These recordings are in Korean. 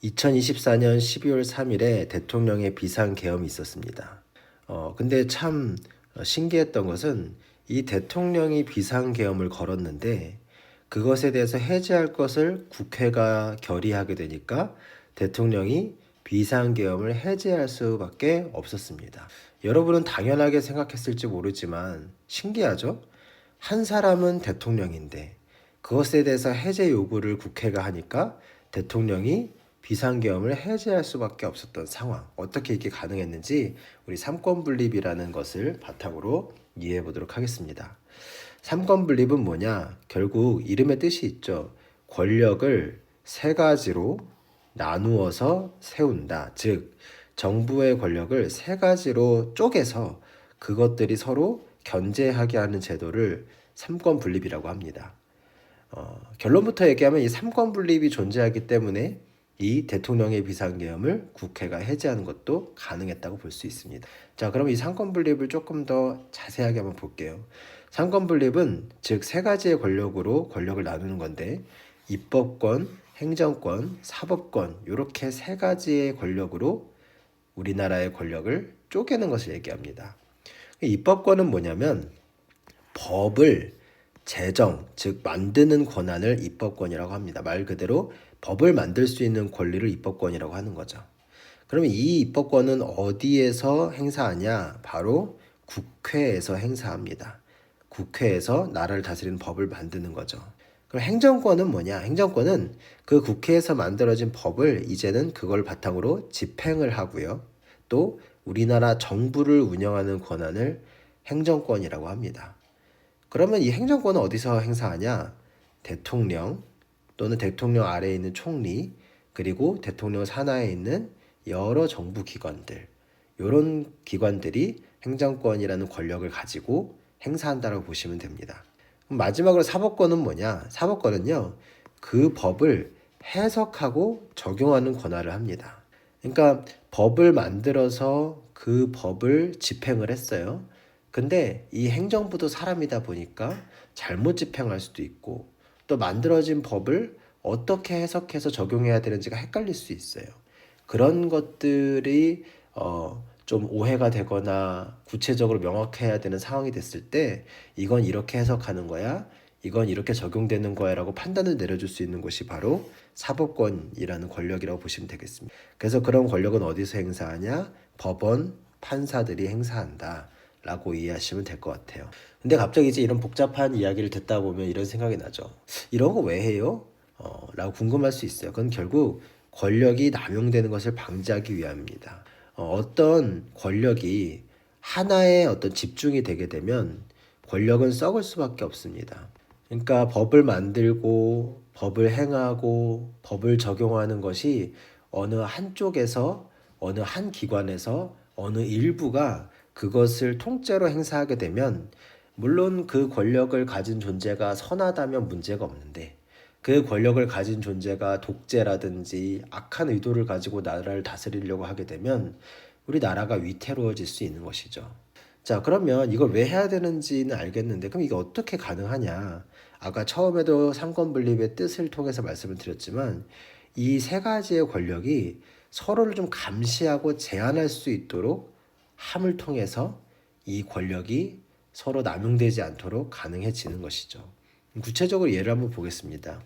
2024년 12월 3일에 대통령의 비상계엄이 있었습니다. 근데 참 신기했던 것은 이 대통령이 비상계엄을 걸었는데 그것에 대해서 해제할 것을 국회가 결의하게 되니까 대통령이 비상계엄을 해제할 수밖에 없었습니다. 여러분은 당연하게 생각했을지 모르지만 신기하죠? 한 사람은 대통령인데 그것에 대해서 해제 요구를 국회가 하니까 대통령이 비상계엄을 해제할 수밖에 없었던 상황. 어떻게 이게 가능했는지 우리 삼권분립이라는 것을 바탕으로 이해해 보도록 하겠습니다. 삼권분립은 뭐냐? 결국 이름의 뜻이 있죠. 권력을 세 가지로 나누어서 세운다. 즉, 정부의 권력을 세 가지로 쪼개서 그것들이 서로 견제하게 하는 제도를 삼권분립이라고 합니다. 결론부터 얘기하면 이 삼권분립이 존재하기 때문에 이 대통령의 비상계엄을 국회가 해제하는 것도 가능했다고 볼 수 있습니다. 자, 그럼 이 삼권분립을 조금 더 자세하게 한번 볼게요. 삼권분립은 즉 세 가지의 권력으로 권력을 나누는 건데 입법권, 행정권, 사법권 이렇게 세 가지의 권력으로 우리나라의 권력을 쪼개는 것을 얘기합니다. 입법권은 뭐냐면 법을 제정, 즉 만드는 권한을 입법권이라고 합니다. 말 그대로 법을 만들 수 있는 권리를 입법권이라고 하는 거죠. 그러면 이 입법권은 어디에서 행사하냐? 바로 국회에서 행사합니다. 국회에서 나라를 다스리는 법을 만드는 거죠. 그럼 행정권은 뭐냐? 행정권은 그 국회에서 만들어진 법을 이제는 그걸 바탕으로 집행을 하고요. 또 우리나라 정부를 운영하는 권한을 행정권이라고 합니다. 그러면 이 행정권은 어디서 행사하냐? 대통령 또는 대통령 아래에 있는 총리 그리고 대통령 산하에 있는 여러 정부 기관들 이런 기관들이 행정권이라는 권력을 가지고 행사한다고 보시면 됩니다. 마지막으로 사법권은 뭐냐? 사법권은요. 그 법을 해석하고 적용하는 권한을 합니다. 그러니까 법을 만들어서 그 법을 집행을 했어요. 근데 이 행정부도 사람이다 보니까 잘못 집행할 수도 있고 또 만들어진 법을 어떻게 해석해서 적용해야 되는지가 헷갈릴 수 있어요. 그런 것들이 좀 오해가 되거나 구체적으로 명확해야 되는 상황이 됐을 때 이건 이렇게 해석하는 거야, 이건 이렇게 적용되는 거야 라고 판단을 내려줄 수 있는 것이 바로 사법권이라는 권력이라고 보시면 되겠습니다. 그래서 그런 권력은 어디서 행사하냐? 법원, 판사들이 행사한다 라고 이해하시면 될 것 같아요. 근데 갑자기 이제 이런 복잡한 이야기를 듣다 보면 이런 생각이 나죠. 이런 거 왜 해요? 라고 궁금할 수 있어요. 그건 결국 권력이 남용되는 것을 방지하기 위함입니다. 어떤 권력이 하나의 어떤 집중이 되게 되면 권력은 썩을 수밖에 없습니다. 그러니까 법을 만들고 법을 행하고 법을 적용하는 것이 어느 한쪽에서 어느 한 기관에서 어느 일부가 그것을 통째로 행사하게 되면 물론 그 권력을 가진 존재가 선하다면 문제가 없는데 그 권력을 가진 존재가 독재라든지 악한 의도를 가지고 나라를 다스리려고 하게 되면 우리 나라가 위태로워질 수 있는 것이죠. 자, 그러면 이걸 왜 해야 되는지는 알겠는데 그럼 이게 어떻게 가능하냐? 아까 처음에도 삼권분립의 뜻을 통해서 말씀을 드렸지만 이 세 가지의 권력이 서로를 좀 감시하고 제한할 수 있도록 함을 통해서 이 권력이 서로 남용되지 않도록 가능해지는 것이죠. 구체적으로 예를 한번 보겠습니다.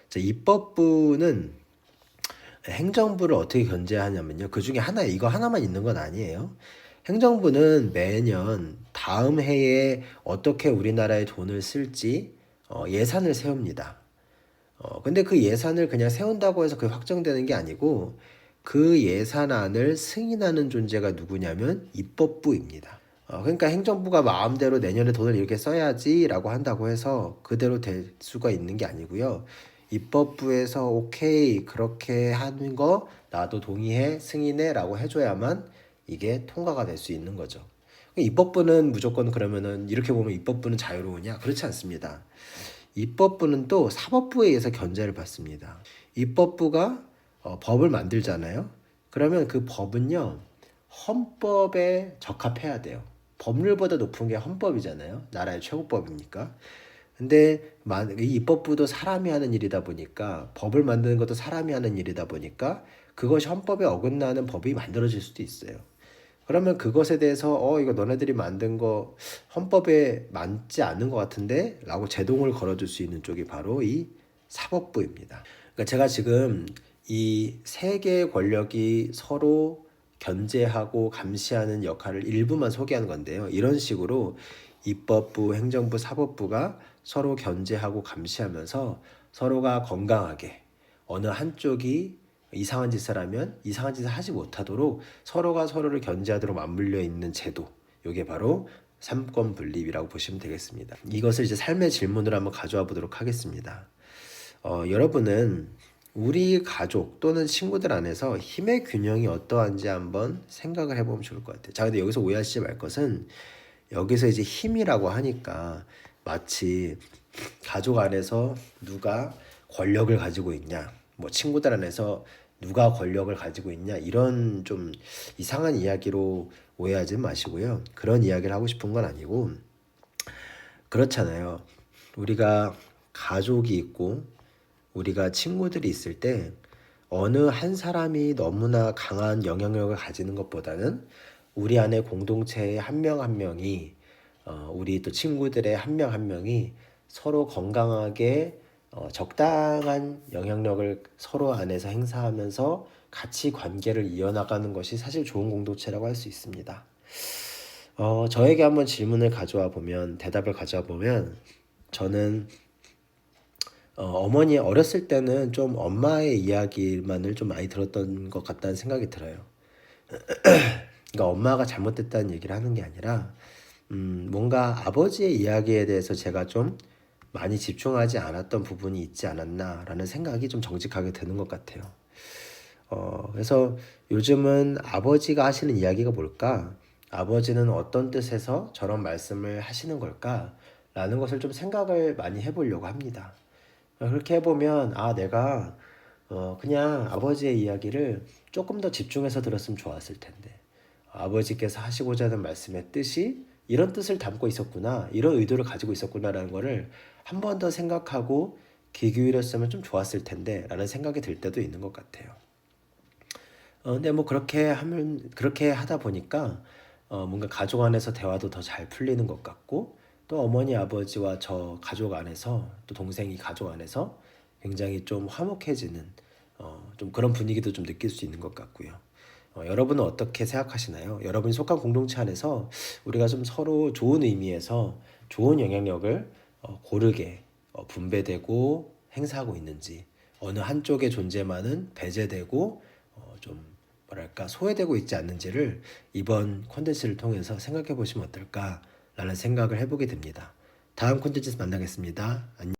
자, 입법부는 행정부를 어떻게 견제하냐면요. 그 중에 하나, 이거 하나만 있는 건 아니에요. 행정부는 매년 다음 해에 어떻게 우리나라의 돈을 쓸지 예산을 세웁니다. 근데 그 예산을 그냥 세운다고 해서 그게 확정되는 게 아니고 그 예산안을 승인하는 존재가 누구냐면 입법부입니다. 그러니까 행정부가 마음대로 내년에 돈을 이렇게 써야지라고 한다고 해서 그대로 될 수가 있는 게 아니고요. 입법부에서 오케이 그렇게 하는 거 나도 동의해 승인해라고 해줘야만 이게 통과가 될 수 있는 거죠. 입법부는 무조건 그러면은 이렇게 보면 입법부는 자유로우냐? 그렇지 않습니다. 입법부는 또 사법부에 의해서 견제를 받습니다. 입법부가 법을 만들잖아요. 그러면 그 법은요 헌법에 적합해야 돼요. 법률보다 높은 게 헌법이잖아요. 나라의 최고법이니까. 근데 이 입법부도 사람이 하는 일이다 보니까 법을 만드는 것도 사람이 하는 일이다 보니까 그것이 헌법에 어긋나는 법이 만들어질 수도 있어요. 그러면 그것에 대해서 이거 너네들이 만든 거 헌법에 맞지 않는 것 같은데 라고 제동을 걸어줄 수 있는 쪽이 바로 이 사법부입니다. 그러니까 제가 지금 이 세 개의 권력이 서로 견제하고 감시하는 역할을 일부만 소개한 건데요. 이런 식으로 입법부, 행정부, 사법부가 서로 견제하고 감시하면서 서로가 건강하게 어느 한쪽이 이상한 짓을 하면 이상한 짓을 하지 못하도록 서로가 서로를 견제하도록 맞물려 있는 제도. 이게 바로 삼권 분립이라고 보시면 되겠습니다. 이것을 이제 삶의 질문으로 한번 가져와 보도록 하겠습니다. 여러분은 우리 가족 또는 친구들 안에서 힘의 균형이 어떠한지 한번 생각을 해보면 좋을 것 같아요. 자, 근데 여기서 오해하시지 말 것은 여기서 이제 힘이라고 하니까 마치 가족 안에서 누가 권력을 가지고 있냐, 뭐 친구들 안에서 누가 권력을 가지고 있냐 이런 좀 이상한 이야기로 오해하지 마시고요. 그런 이야기를 하고 싶은 건 아니고 그렇잖아요. 우리가 가족이 있고 우리가 친구들이 있을 때 어느 한 사람이 너무나 강한 영향력을 가지는 것보다는 우리 안에 공동체의 한 명 한 명이 우리 또 친구들의 한 명 한 명이 서로 건강하게 적당한 영향력을 서로 안에서 행사하면서 같이 관계를 이어나가는 것이 사실 좋은 공동체라고 할 수 있습니다. 저에게 한번 질문을 가져와 보면 대답을 가져와 보면 저는 어머니 어렸을 때는 좀 엄마의 이야기만을 좀 많이 들었던 것 같다는 생각이 들어요. 그러니까 엄마가 잘못됐다는 얘기를 하는 게 아니라 뭔가 아버지의 이야기에 대해서 제가 좀 많이 집중하지 않았던 부분이 있지 않았나라는 생각이 좀 정직하게 드는 것 같아요. 그래서 요즘은 아버지가 하시는 이야기가 뭘까? 아버지는 어떤 뜻에서 저런 말씀을 하시는 걸까? 라는 것을 좀 생각을 많이 해보려고 합니다. 그렇게 해보면 내가 그냥 아버지의 이야기를 조금 더 집중해서 들었으면 좋았을 텐데 아버지께서 하시고자 하는 말씀의 뜻이 이런 뜻을 담고 있었구나, 이런 의도를 가지고 있었구나라는 거를 한 번 더 생각하고 귀 기울였으면 좀 좋았을 텐데 라는 생각이 들 때도 있는 것 같아요. 근데 뭐 그렇게 하다 보니까 뭔가 가족 안에서 대화도 더 잘 풀리는 것 같고 또 어머니 아버지와 저 가족 안에서 또 동생이 가족 안에서 굉장히 좀 화목해지는 좀 그런 분위기도 좀 느낄 수 있는 것 같고요. 여러분은 어떻게 생각하시나요? 여러분이 속한 공동체 안에서 우리가 좀 서로 좋은 의미에서 좋은 영향력을 고르게 분배되고 행사하고 있는지, 어느 한쪽의 존재만은 배제되고 좀 뭐랄까 소외되고 있지 않는지를 이번 콘텐츠를 통해서 생각해 보시면 어떨까라는 생각을 해보게 됩니다. 다음 콘텐츠에서 만나겠습니다. 안녕.